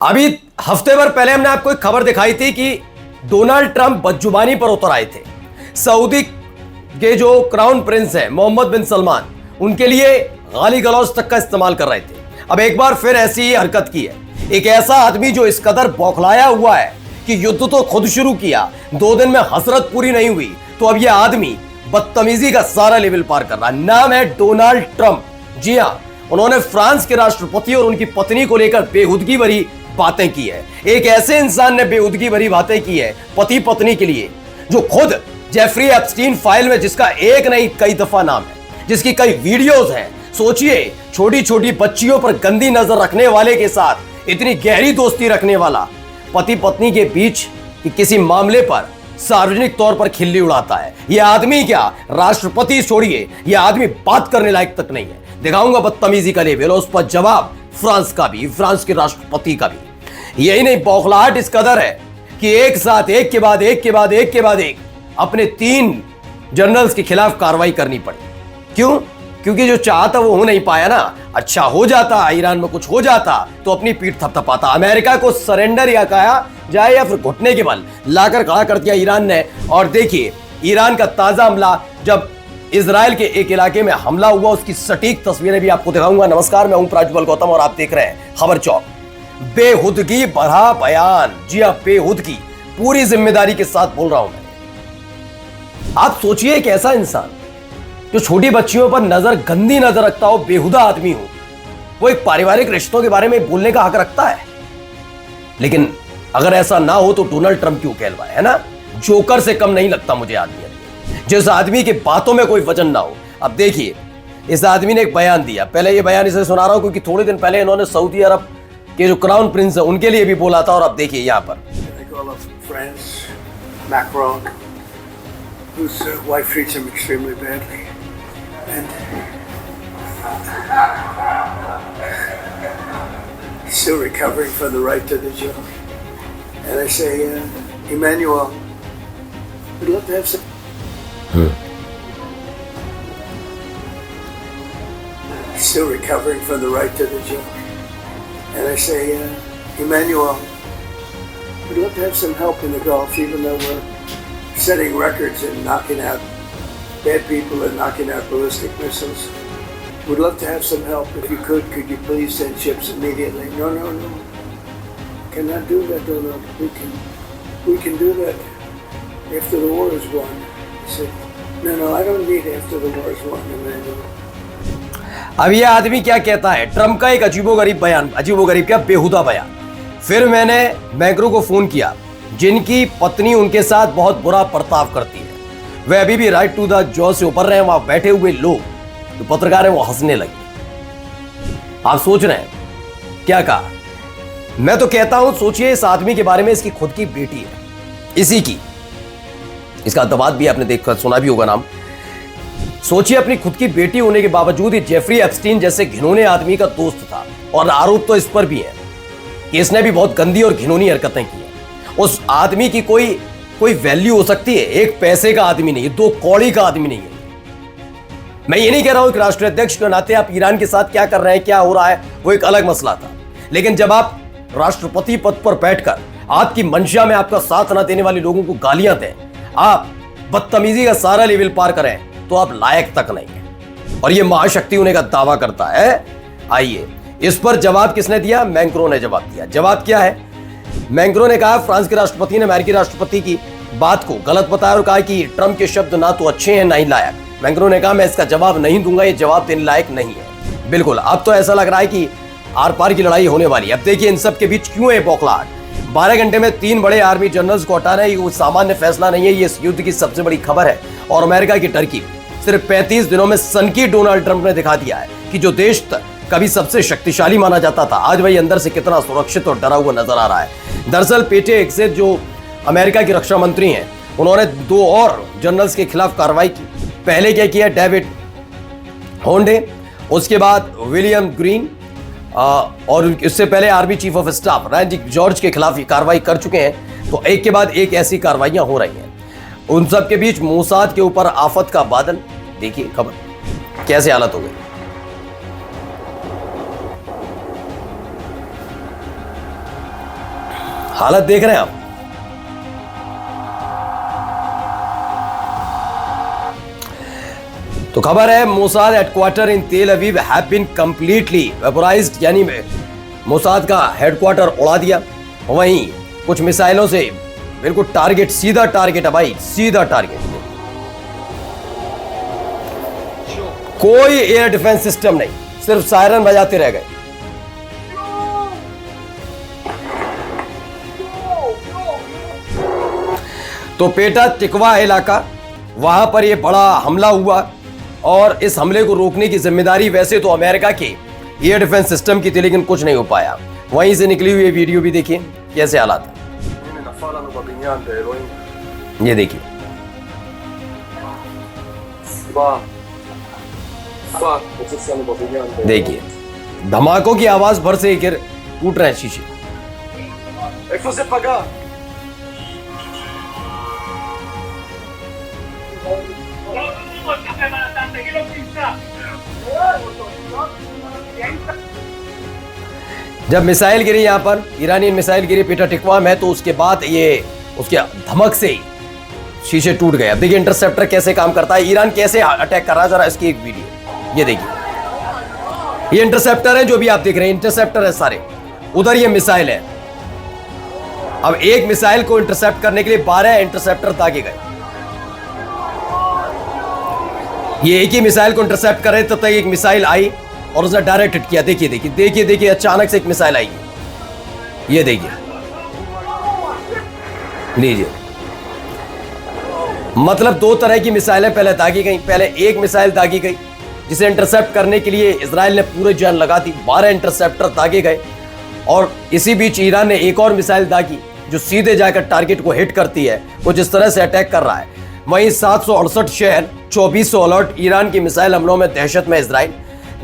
अभी हफ्ते भर पहले हमने आपको एक खबर दिखाई थी कि डोनाल्ड ट्रंप बदजुबानी पर उतर आए थे। सऊदी के जो क्राउन प्रिंस है मोहम्मद बिन सलमान, उनके लिए गाली गलौज तक का इस्तेमाल कर रहे थे। अब एक बार फिर ऐसी ही हरकत की है। एक ऐसा आदमी जो इस कदर बौखलाया हुआ है कि युद्ध तो खुद शुरू किया, 2 दिन में हसरत पूरी नहीं हुई, तो अब यह आदमी बदतमीजी का सारा लेवल पार कर रहा है। नाम है डोनाल्ड ट्रंप। जी हां, उन्होंने फ्रांस के राष्ट्रपति और उनकी पत्नी को लेकर बेहुदगी भरी बातें की है। एक ऐसे इंसान ने बेहुदगी भरी बातें की है पति पत्नी के लिए, जो खुद जेफरी एप्स्टीन फाइल में, जिसका एक नहीं कई दफा नाम है, जिसकी कई वीडियोस हैं। सोचिए, छोटी छोटी बच्चियों पर गंदी नजर रखने वाले के साथ इतनी गहरी दोस्ती रखने वाला पति पत्नी के बीच कि किसी मामले पर सार्वजनिक तौर पर खिल्ली उड़ाता है। यह आदमी क्या, राष्ट्रपति छोड़िए, यह आदमी बात करने लायक तक नहीं है। दिखाऊंगा बदतमीजी का लेवल, उस पर जवाब फ्रांस का भी, फ्रांस के राष्ट्रपति का भी। यही नहीं, बौखलाहट इस कदर है कि एक साथ एक के बाद एक अपने 3 जनरल्स के खिलाफ कार्रवाई करनी पड़ी। क्यों? क्योंकि जो चाहता वो हो नहीं पाया ना। अच्छा हो जाता, ईरान में कुछ हो जाता तो अपनी पीठ थपथपाता। अमेरिका को सरेंडर या कहा जाए या फिर घुटने के बल लाकर खड़ा कर दिया ईरान ने। और देखिए, ईरान का ताजा हमला, जब इजराइल के एक इलाके में हमला हुआ, उसकी सटीक तस्वीरें भी आपको दिखाऊंगा। नमस्कार, मैं हूं प्राज्वल गौतम और आप देख रहे हैं खबर चौक। बेहुदगी भरा बयान, जी हां, बेहुदगी, पूरी जिम्मेदारी के साथ बोल रहा हूं मैं। आप सोचिए, एक ऐसा इंसान जो छोटी बच्चियों पर गंदी नजर रखता हो, बेहुदा आदमी हो, वो एक पारिवारिक रिश्तों के बारे में बोलने का हक रखता है। लेकिन अगर ऐसा ना हो तो डोनाल्ड ट्रंप क्यों कहलवाए, है ना? जोकर से कम नहीं लगता मुझे आदमी, जिस आदमी की बातों में कोई वजन ना हो। अब देखिए, इस आदमी ने एक बयान दिया। पहले ये बयान इसे सुना रहा हूं क्योंकि थोड़े दिन पहले इन्होंने सऊदी अरब के जो क्राउन प्रिंस है उनके लिए भी बोला था। और अब देखिए यहां पर Macron, whose wife treats him extremely badly, and still recovering from the right to the job. And I say, Emmanuel, we'd love to have some. Still recovering from the right to the job. And I say, Emmanuel, we'd love to have some help in the Gulf, even though we're setting records and knocking out bad people and knocking out ballistic missiles. We'd love to have some help. If you could you please send ships immediately? No. Cannot do that, Donald. We can do that after the war is won. I said, no, I don't need after the war is won, Emmanuel. अब यह आदमी क्या कहता है? Trump का एक अजीबोगरीब बयान, अजीबोगरीब क्या, बेहुदा बयान। फिर मैंने मैक्रो को फोन किया, जिनकी पत्नी उनके साथ बहुत बुरा बर्ताव करती है। वे अभी भी राइट टू द जॉ से ऊपर रहे। वहां बैठे हुए लोग जो पत्रकार हैं वो हंसने लगे। आप सोच रहे हैं क्या कहा? मैं तो कहता हूं, सोचिए इस आदमी के बारे में, इसकी खुद की बेटी है, इसी की, इसका दमाद भी आपने देखकर सुना भी होगा नाम। सोचिए, अपनी खुद की बेटी होने के बावजूद ही जेफरी एप्स्टीन जैसे घिनौने आदमी का दोस्त था। और आरोप तो इस पर भी है कि इसने भी बहुत गंदी और घिनौनी हरकतें की हैं। उस आदमी की कोई वैल्यू हो सकती है? 1 पैसे का आदमी नहीं है, 2 कौड़ी का आदमी नहीं है। मैं ये नहीं कह रहा हूं कि राष्ट्रीय अध्यक्ष के नाते आप ईरान के साथ क्या कर रहे हैं, क्या हो रहा है, वो एक अलग मसला था। लेकिन जब आप राष्ट्रपति पद पर बैठकर आपकी मंशा में आपका साथ न देने वाले लोगों को गालियां दें, आप बदतमीजी का सारा लेवल पार करें, तो आप लायक तक नहीं है। और ये महाशक्ति होने का दावा करता है। आइए, इस पर जवाब किसने दिया? मैक्रो ने जवाब दिया। जवाब क्या है? मैक्रो ने कहा, फ्रांस के राष्ट्रपति ने अमेरिकी राष्ट्रपति की बात को गलत बताया और कहा कि ट्रंप के शब्द ना तो अच्छे हैं ना ही लायक। मैक्रो ने कहा, मैं इसका जवाब नहीं दूंगा, ये जवाब देने लायक नहीं है। बिल्कुल, अब तो ऐसा लग रहा है कि आर पार की लड़ाई होने वाली है। अब देखिए इन सब के बीच क्यों है बौखलाहट। 12 घंटे में 3 बड़े आर्मी जनरल्स को हटाना है, ये सामान्य फैसला नहीं है, ये इस युद्ध की सबसे बड़ी खबर है। और अमेरिका की टर्की सिर्फ 35 दिनों में सनकी डोनाल्ड ट्रंप ने दिखा दिया है कि जो देश कभी सबसे शक्तिशाली माना जाता था, आज वही अंदर से कितना सुरक्षित और डरा हुआ नजर आ रहा है। दरअसल पेटे हेगसेथ, जो अमेरिका की रक्षा मंत्री हैं, उन्होंने 2 और जनरल्स के खिलाफ कार्रवाई की। पहले क्या किया? डेविड होंडे, उसके बाद विलियम ग्रीन, और इससे पहले army chief of staff Randy George के खिलाफ कार्रवाई कर चुके हैं। तो एक के बाद एक ऐसी कार्रवाइयां हो रही हैं। उन सब के बीच मोसाद के ऊपर आफत का बादल। देखिए खबर कैसे हालत हो गई। हालत देख रहे हैं आप। तो खबर है मोसाद हेडक्वार्टर इन तेल अवीव हैव बीन कंप्लीटली वेपोराइज्ड, यानी मोसाद का हेडक्वार्टर उड़ा दिया। वहीं कुछ मिसाइलों से बिल्कुल टारगेट, सीधा टारगेट है भाई, सीधा टारगेट। कोई एयर डिफेंस सिस्टम नहीं, सिर्फ सायरन बजाते रह गए। तो पेटा टिकवा इलाका, वहां पर यह बड़ा हमला हुआ और इस हमले को रोकने की जिम्मेदारी वैसे तो अमेरिका के एयर डिफेंस सिस्टम की थी, लेकिन कुछ नहीं हो पाया। वहीं से निकली हुई वीडियो भी देखिए कैसे हालात है। ये देखिए, देखिए धमाकों की आवाज भर से गिर टूट रहे हैं शीशे। जब मिसाइल गिरी यहां पर, ईरानी मिसाइल गिरी पेटा टिकवा में, तो उसके बाद ये उसके धमक से शीशे टूट गए। अब देखिए इंटरसेप्टर कैसे काम करता है, ईरान कैसे अटैक कर रहा है, जरा इसकी एक वीडियो ये देखिए। ये इंटरसेप्टर है जो भी आप देख रहे हैं, इंटरसेप्टर है सारे। उधर ये मिसाइल है। अब एक मिसाइल को इंटरसेप्ट करने के लिए 12 इंटरसेप्टर दागे गए। ये एक ही मिसाइल को इंटरसेप्ट कर रहे तब तक एक मिसाइल आई और उसने डायरेक्ट हिट किया। देखिए देखिए देखिए देखिए, अचानक से एक मिसाइल आई। ये देखिए, लीजिए, मतलब दो तरह की मिसाइलें पहले दागी गई। पहले एक मिसाइल दागी गई जिसे इंटरसेप्ट करने के लिए इजराइल ने पूरे जान लगा दी, 12 इंटरसेप्टर दागे गए। और इसी बीच ईरान ने एक और मिसाइल दागी जो सीधे जाकर टारगेट को हिट करती है, वो जिस तरह से अटैक कर रहा है। वहीं 768 शहर, 2400 अलर्ट, ईरान की मिसाइल हमलों में दहशत में इजराइल।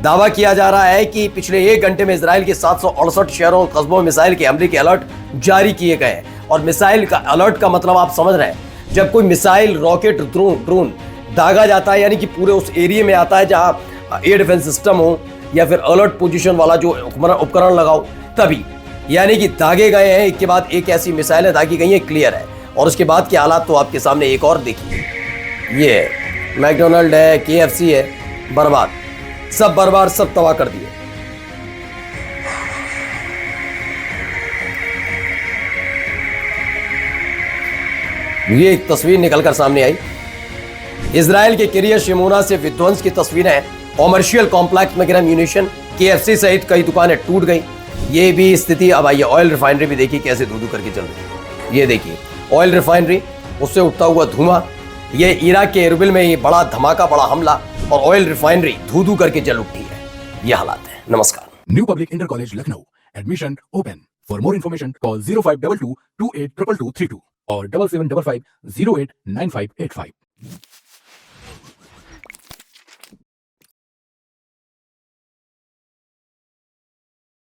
दावा किया जा रहा है कि पिछले 1 घंटे में इजराइल के 768 शहरों और कस्बों में मिसाइल के हमले के अलर्ट जारी किए गए हैं। और मिसाइल का अलर्ट का मतलब आप समझ रहे हैं, जब कोई मिसाइल, रॉकेट, ड्रोन दागा जाता है, यानी कि पूरे उस एरिया में आता है जहां एयर डिफेंस सिस्टम हो या फिर अलर्ट पोजीशन वाला जो उपकरण लगाओ, तभी यानी कि दागे गए हैं। एक के बाद एक ऐसी मिसाइलें दागी गई हैं, क्लियर है। और उसके बाद के हालात तो आपके सामने एक और देखिए। ये मैकडोनल्ड है, KFC है, बर्बाद, सब बर्बाद, सब तबाह कर दिए। ये एक तस्वीर निकलकर सामने आई, इजराइल के किरियत शिमोना से विध्वंस की तस्वीरें। कॉमर्शियल कॉम्प्लेक्स में गिरा म्यूनिशन, KFC सहित कई दुकानें टूट गई। ये भी स्थिति अब आई है। ऑयल रिफाइनरी भी देखिए कैसे धू धू करके चल रही है। ये देखिए ऑयल रिफाइनरी, उससे उठता हुआ धुआं। ये इराक के एरबिल में ये बड़ा धमाका, बड़ा हमला, और ऑयल रिफाइनरी धू धू करके जल उठी है। ये हालात है। नमस्कार। New public inter college Lucknow, admission open. For more information call 0522 282232 और 7755 089585।